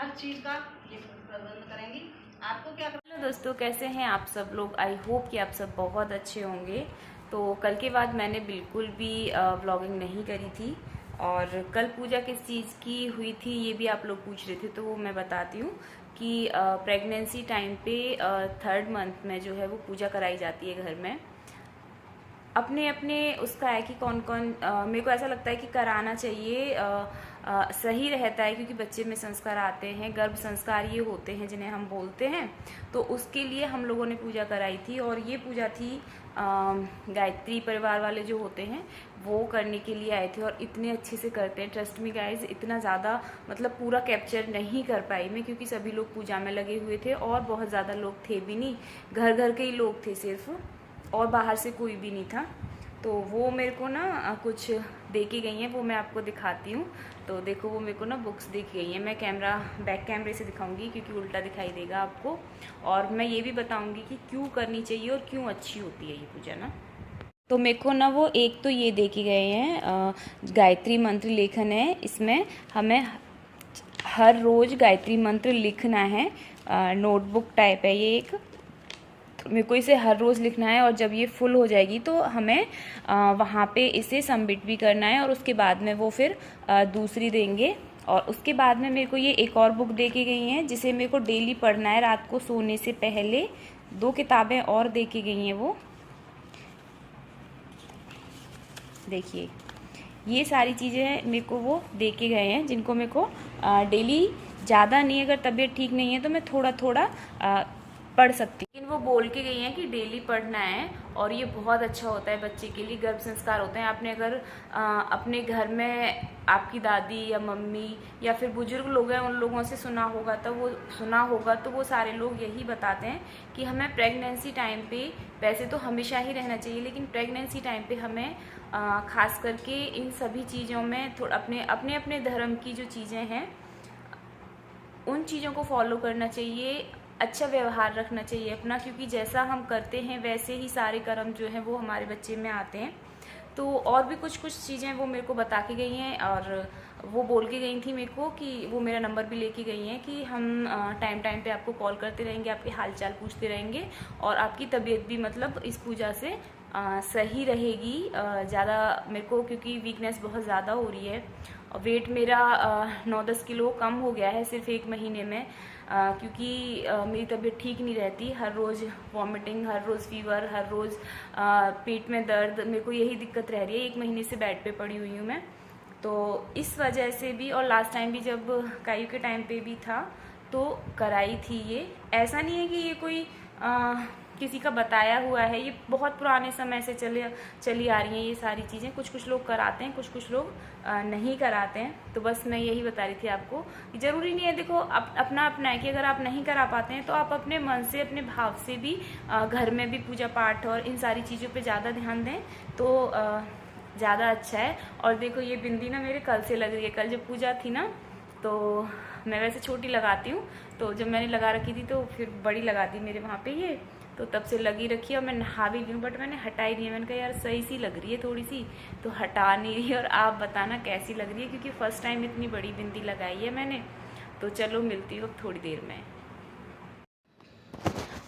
हर चीज़ का ये प्रबंध करेंगी। आपको क्या करना। हेलो दोस्तों, कैसे हैं आप सब लोग। आई होप कि आप सब बहुत अच्छे होंगे। तो कल के बाद मैंने बिल्कुल भी व्लॉगिंग नहीं करी थी, और कल पूजा किस चीज़ की हुई थी ये भी आप लोग पूछ रहे थे, तो वो मैं बताती हूँ कि प्रेगनेंसी टाइम पे 3rd मंथ में जो है वो पूजा कराई जाती है घर में। अपने अपने उसका है कि कौन कौन मेरे को ऐसा लगता है कि कराना चाहिए, सही रहता है, क्योंकि बच्चे में संस्कार आते हैं, गर्भ संस्कार ये होते हैं जिन्हें हम बोलते हैं। तो उसके लिए हम लोगों ने पूजा कराई थी, और ये पूजा थी गायत्री परिवार वाले जो होते हैं वो करने के लिए आए थे, और इतने अच्छे से करते हैं। ट्रस्ट मी गाइज, इतना ज़्यादा मतलब पूरा कैप्चर नहीं कर पाई मैं, क्योंकि सभी लोग पूजा में लगे हुए थे और बहुत ज़्यादा लोग थे भी नहीं, घर घर के ही लोग थे सिर्फ, और बाहर से कोई भी नहीं था। तो वो मेरे को ना कुछ दे के गई हैं, वो मैं आपको दिखाती हूँ। तो देखो, वो मेरे को ना बुक्स दे के गई हैं। मैं बैक कैमरे से दिखाऊंगी क्योंकि उल्टा दिखाई देगा आपको, और मैं ये भी बताऊंगी कि क्यों करनी चाहिए और क्यों अच्छी होती है ये पूजा ना। तो मेरे को ना वो एक तो ये दे के गए हैं, गायत्री मंत्र लेखन है इसमें। हमें हर रोज़ गायत्री मंत्र लिखना है, नोटबुक टाइप है ये एक। मेरे को इसे हर रोज़ लिखना है, और जब ये फुल हो जाएगी तो हमें वहाँ पे इसे सबमिट भी करना है, और उसके बाद में वो फिर दूसरी देंगे। और उसके बाद में मेरे को ये एक और बुक दे के गई हैं जिसे मेरे को डेली पढ़ना है रात को सोने से पहले। 2 किताबें और दे के गई हैं वो, देखिए ये सारी चीज़ें मेरे को वो दे के गए हैं, जिनको मेरे को डेली, ज़्यादा नहीं, अगर तबीयत ठीक नहीं है तो मैं थोड़ा थोड़ा पढ़ सकती हूँ। लेकिन वो बोल के गई हैं कि डेली पढ़ना है, और ये बहुत अच्छा होता है बच्चे के लिए, गर्भ संस्कार होते हैं। आपने अगर अपने घर में आपकी दादी या मम्मी या फिर बुजुर्ग लोग हैं, उन लोगों से सुना होगा तो वो सारे लोग यही बताते हैं कि हमें प्रेगनेंसी टाइम पे, वैसे तो हमेशा ही रहना चाहिए, लेकिन प्रेगनेंसी टाइम पे हमें खास करके इन सभी चीज़ों में थोड़ा अपने अपने धर्म की जो चीज़ें हैं उन चीज़ों को फॉलो करना चाहिए, अच्छा व्यवहार रखना चाहिए अपना, क्योंकि जैसा हम करते हैं वैसे ही सारे कर्म जो हैं वो हमारे बच्चे में आते हैं। तो और भी कुछ चीज़ें वो मेरे को बता के गई हैं, और वो बोल के गई थी मेरे को कि वो मेरा नंबर भी लेके गई हैं कि हम टाइम पे आपको कॉल करते रहेंगे, आपके हाल चाल पूछते रहेंगे, और आपकी तबीयत भी मतलब इस पूजा से सही रहेगी। ज़्यादा मेरे को, क्योंकि वीकनेस बहुत ज़्यादा हो रही है, वेट मेरा 9-10 किलो कम हो गया है सिर्फ 1 महीने में, क्योंकि मेरी तबीयत ठीक नहीं रहती। हर रोज़ वॉमिटिंग, हर रोज़ फीवर, हर रोज़ पेट में दर्द, मेरे को यही दिक्कत रह रही है। 1 महीने से बेड पे पड़ी हुई हूँ मैं, तो इस वजह से भी। और लास्ट टाइम भी जब कायु के टाइम पे भी था तो कराई थी ये। ऐसा नहीं है कि ये कोई किसी का बताया हुआ है, ये बहुत पुराने समय से चली आ रही हैं ये सारी चीज़ें। कुछ लोग कराते हैं, कुछ लोग नहीं कराते हैं। तो बस मैं यही बता रही थी आपको कि ज़रूरी नहीं है, देखो अपना है कि अगर आप नहीं करा पाते हैं तो आप अपने मन से, अपने भाव से भी घर में भी पूजा पाठ और इन सारी चीज़ों पे ज़्यादा ध्यान दें तो ज़्यादा अच्छा है। और देखो, ये बिंदी ना मेरे कल से लग रही है। कल जब पूजा थी ना, तो मैं वैसे छोटी लगाती हूँ, तो जब मैंने लगा रखी थी तो फिर बड़ी लगा दी मेरे वहाँ पे ये, तो तब से लगी रखी है। और मैं नहा भी ली हूँ, बट मैंने हटाई नहीं है। मैंने कहा यार सही सी लग रही है थोड़ी सी, तो हटा नहीं रही। और आप बताना कैसी लग रही है, क्योंकि फर्स्ट टाइम इतनी बड़ी बिंदी लगाई है मैंने। तो चलो मिलती हूँ थोड़ी देर में।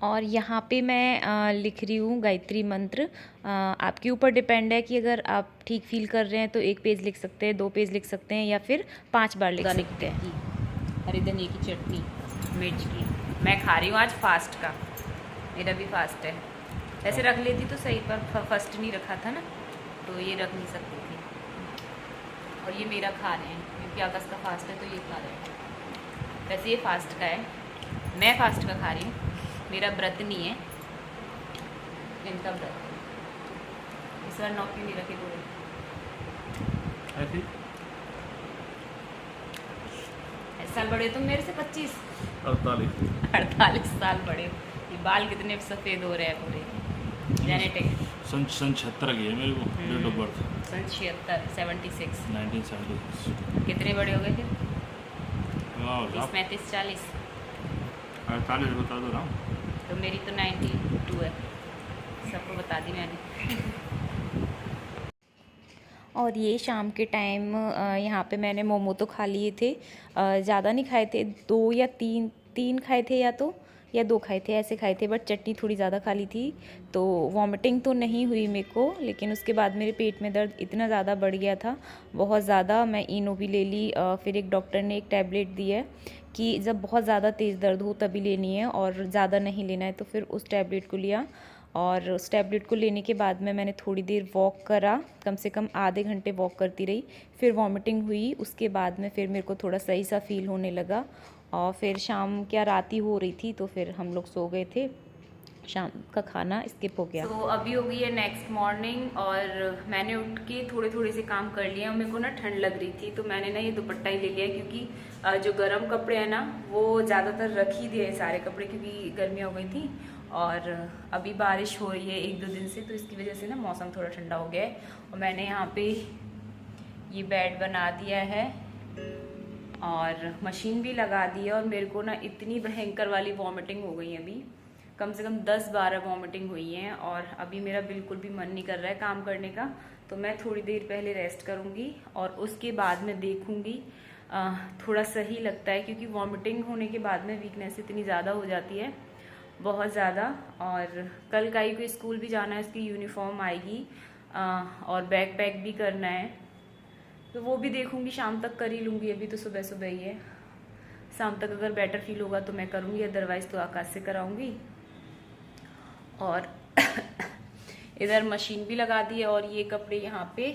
और यहाँ पे मैं लिख रही हूँ गायत्री मंत्र। आपके ऊपर डिपेंड है कि अगर आप ठीक फील कर रहे हैं तो 1 पेज लिख सकते हैं, 2 पेज लिख सकते हैं, या फिर 5 बार लिख सकते हैं। हरी धनिया की चटनी, मिर्च की, मैं खा रही हूँ आज फास्ट का, मेरा भी फास्ट है। ऐसे रख लेती तो सही, पर फर्स्ट नहीं रखा था ना, तो ये रख नहीं सकती थी। और ये मेरा खा रहे हैं क्योंकि अगस्त का फास्ट है, तो ये खा रहे हैं। वैसे ये फास्ट का है, मैं फास्ट का खा रही हूँ, मेरा व्रत नहीं है, इनका व्रत है। इस बार नौकरी नहीं रखे पूरे। साल बड़े तुम मेरे से 48 साल बड़े हो। ये बाल कितने सफ़ेद हो रहे हैं पूरे, जेनेटिक। सन 76 की है मेरे को डेट ऑफ बर्थ। सन 76 1976। कितने बड़े हो गए फिर? 30 35 40 48 बता दो ना। तो मेरी तो 92 है, सबको बता दी मैंने। और ये शाम के टाइम यहाँ पे मैंने मोमो तो खा लिए थे, ज़्यादा नहीं खाए थे, 2 या 3 खाए थे या 2 खाए थे, ऐसे खाए थे, बट चटनी थोड़ी ज़्यादा खा ली थी। तो वॉमिटिंग तो नहीं हुई मेरे को, लेकिन उसके बाद मेरे पेट में दर्द इतना ज़्यादा बढ़ गया था, बहुत ज़्यादा। मैं इनो भी ले ली, फिर एक डॉक्टर ने एक टैबलेट दी है कि जब बहुत ज़्यादा तेज़ दर्द हो तभी लेनी है और ज़्यादा नहीं लेना है, तो फिर उस टैबलेट को लिया। और उस टैबलेट को लेने के बाद में मैंने थोड़ी देर वॉक करा, कम से कम आधे घंटे वॉक करती रही। फिर वॉमिटिंग हुई, उसके बाद में फिर मेरे को थोड़ा सही सा फील होने लगा। और फिर शाम क्या रात ही हो रही थी, तो फिर हम लोग सो गए थे, शाम का खाना स्किप हो गया। तो अभी हो गई है नेक्स्ट मॉर्निंग और मैंने उठ के थोड़े थोड़े से काम कर लिए। और मेरे को ना ठंड लग रही थी, तो मैंने ना ये दुपट्टा ही ले लिया, क्योंकि जो गर्म कपड़े हैं ना वो ज़्यादातर रख ही दिए सारे कपड़े, क्योंकि गर्मियाँ हो गई थी और अभी बारिश हो रही है 1-2 दिन से, तो इसकी वजह से ना मौसम थोड़ा ठंडा हो गया है। और मैंने यहाँ पे ये बेड बना दिया है और मशीन भी लगा दी है। और मेरे को ना इतनी भयंकर वाली वॉमिटिंग हो गई है, अभी कम से कम 10-12 वॉमिटिंग हुई हैं और अभी मेरा बिल्कुल भी मन नहीं कर रहा है काम करने का। तो मैं थोड़ी देर पहले रेस्ट करूँगी और उसके बाद में देखूँगी, थोड़ा सही लगता है, क्योंकि वॉमिटिंग होने के बाद में वीकनेस इतनी ज़्यादा हो जाती है, बहुत ज़्यादा। और कल काई को स्कूल भी जाना है, उसकी यूनिफॉर्म आएगी और बैग पैक भी करना है, तो वो भी देखूंगी, शाम तक कर ही लूँगी। अभी तो सुबह सुबह ही है, शाम तक अगर बेटर फील होगा तो मैं करूँगी, अदरवाइज़ तो आकाश से कराऊँगी। और इधर मशीन भी लगा दी है और ये कपड़े यहाँ पे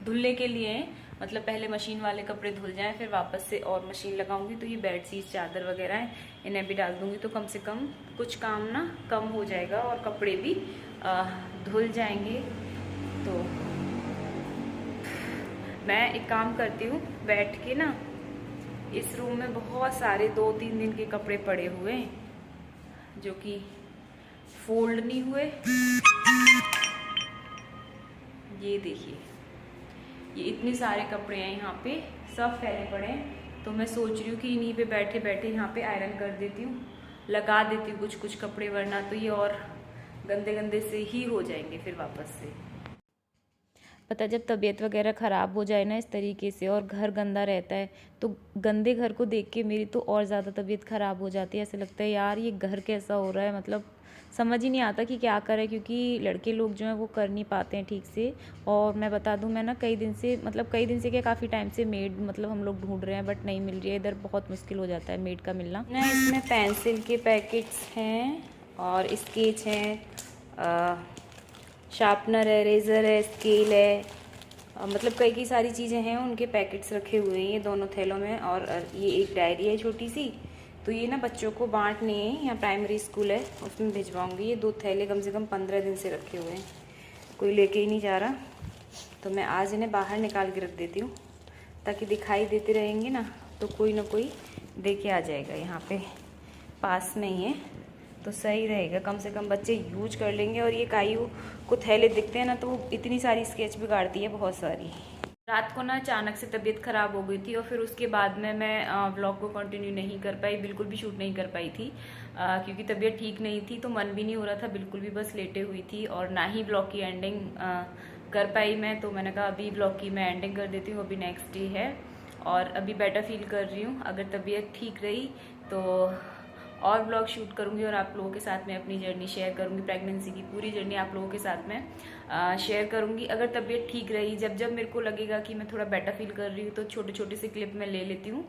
धुलने के लिए हैं, मतलब पहले मशीन वाले कपड़े धुल जाएं फिर वापस से और मशीन लगाऊंगी। तो ये बेडशीट चादर वगैरह हैं, इन्हें भी डाल दूंगी, तो कम से कम कुछ काम ना कम हो जाएगा और कपड़े भी धुल जाएंगे। तो मैं एक काम करती हूँ, बैठ के ना इस रूम में बहुत सारे 2-3 दिन के कपड़े पड़े हुए हैं जो कि फोल्ड नहीं हुए। ये देखिए, ये इतने सारे कपड़े हैं यहाँ पे, सब फैले पड़े हैं। तो मैं सोच रही हूँ कि इन्हीं पे बैठे बैठे यहाँ पे आयरन कर देती हूँ, लगा देती हूँ कुछ कुछ कपड़े, वरना तो ये और गंदे गंदे से ही हो जाएंगे फिर वापस से। पता, जब तबीयत वगैरह ख़राब हो जाए ना इस तरीके से और घर गंदा रहता है, तो गंदे घर को देख के मेरी तो और ज़्यादा तबीयत ख़राब हो जाती है। ऐसे लगता है यार ये घर कैसा हो रहा है, मतलब समझ ही नहीं आता कि क्या करें, क्योंकि लड़के लोग जो हैं वो कर नहीं पाते हैं ठीक से। और मैं बता दूं, मैं ना कई दिन से क्या काफ़ी टाइम से मेड मतलब हम लोग ढूंढ रहे हैं, बट नहीं मिल रही है। इधर बहुत मुश्किल हो जाता है मेड का मिलना ना। इसमें पेंसिल के पैकेट्स हैं और स्केच हैं, शार्पनर है, रेज़र है, स्केल है, मतलब कई सारी चीज़ें हैं, उनके पैकेट्स रखे हुए हैं ये दोनों थैलों में। और ये एक डायरी है छोटी सी, तो ये ना बच्चों को बांटनी है, यहाँ प्राइमरी स्कूल है उसमें भिजवाऊंगी। ये 2 थैले कम से कम 15 दिन से रखे हुए हैं, कोई लेके ही नहीं जा रहा, तो मैं आज इन्हें बाहर निकाल के रख देती हूँ, ताकि दिखाई देते रहेंगे ना तो कोई ना कोई दे के आ जाएगा। यहाँ पे पास में ही है तो सही रहेगा, कम से कम बच्चे यूज कर लेंगे। और ये कायू को थैले दिखते हैं ना, तो वो इतनी सारी स्केच बिगाड़ती है, बहुत सारी। रात को ना अचानक से तबीयत ख़राब हो गई थी और फिर उसके बाद में मैं व्लॉग को कंटिन्यू नहीं कर पाई, बिल्कुल भी शूट नहीं कर पाई थी, क्योंकि तबीयत ठीक नहीं थी, तो मन भी नहीं हो रहा था बिल्कुल भी, बस लेटे हुई थी। और ना ही व्लॉग की एंडिंग कर पाई मैं, तो मैंने कहा अभी व्लॉग की मैं एंडिंग कर देती हूँ। अभी नेक्स्ट डे है और अभी बेटर फील कर रही हूँ। अगर तबीयत ठीक रही तो और ब्लॉग शूट करूँगी और आप लोगों के साथ में अपनी जर्नी शेयर करूँगी, प्रेगनेंसी की पूरी जर्नी आप लोगों के साथ में शेयर करूँगी। अगर तबीयत ठीक रही, जब मेरे को लगेगा कि मैं थोड़ा बेटर फील कर रही हूँ, तो छोटे छोटे से क्लिप मैं ले लेती हूँ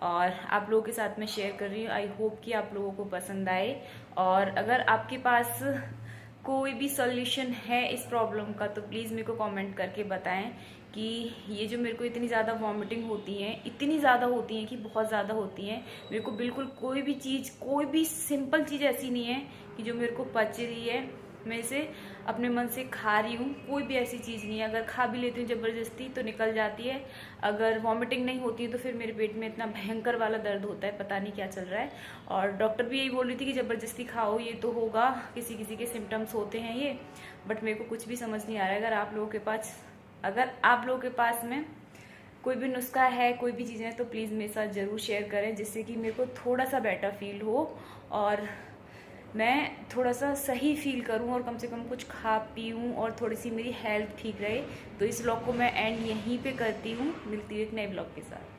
और आप लोगों के साथ में शेयर कर रही हूँ। आई होप कि आप लोगों को पसंद आए। और अगर आपके पास कोई भी सॉल्यूशन है इस प्रॉब्लम का, तो प्लीज़ मेरे को कमेंट करके बताएं कि ये जो मेरे को इतनी ज़्यादा वॉमिटिंग होती है, इतनी ज़्यादा होती हैं कि बहुत ज़्यादा होती हैं। मेरे को बिल्कुल कोई भी चीज़, कोई भी सिंपल चीज़ ऐसी नहीं है कि जो मेरे को पच रही है, मैं इसे अपने मन से खा रही हूँ, कोई भी ऐसी चीज़ नहीं है। अगर खा भी लेती हूँ ज़बरदस्ती तो निकल जाती है। अगर वॉमिटिंग नहीं होती है तो फिर मेरे पेट में इतना भयंकर वाला दर्द होता है, पता नहीं क्या चल रहा है। और डॉक्टर भी यही बोल रही थी कि ज़बरदस्ती खाओ, ये तो होगा, किसी किसी के सिम्टम्स होते हैं ये, बट मेरे को कुछ भी समझ नहीं आ रहा है। अगर आप लोगों के पास में कोई भी नुस्खा है, कोई भी चीज़ें, तो प्लीज़ मेरे साथ ज़रूर शेयर करें, जिससे कि मेरे को थोड़ा सा बेटर फील हो और मैं थोड़ा सा सही फील करूं और कम से कम कुछ खा पीऊँ और थोड़ी सी मेरी हेल्थ ठीक रहे। तो इस व्लॉग को मैं एंड यहीं पे करती हूँ, मिलती हूँ एक नए व्लॉग के साथ।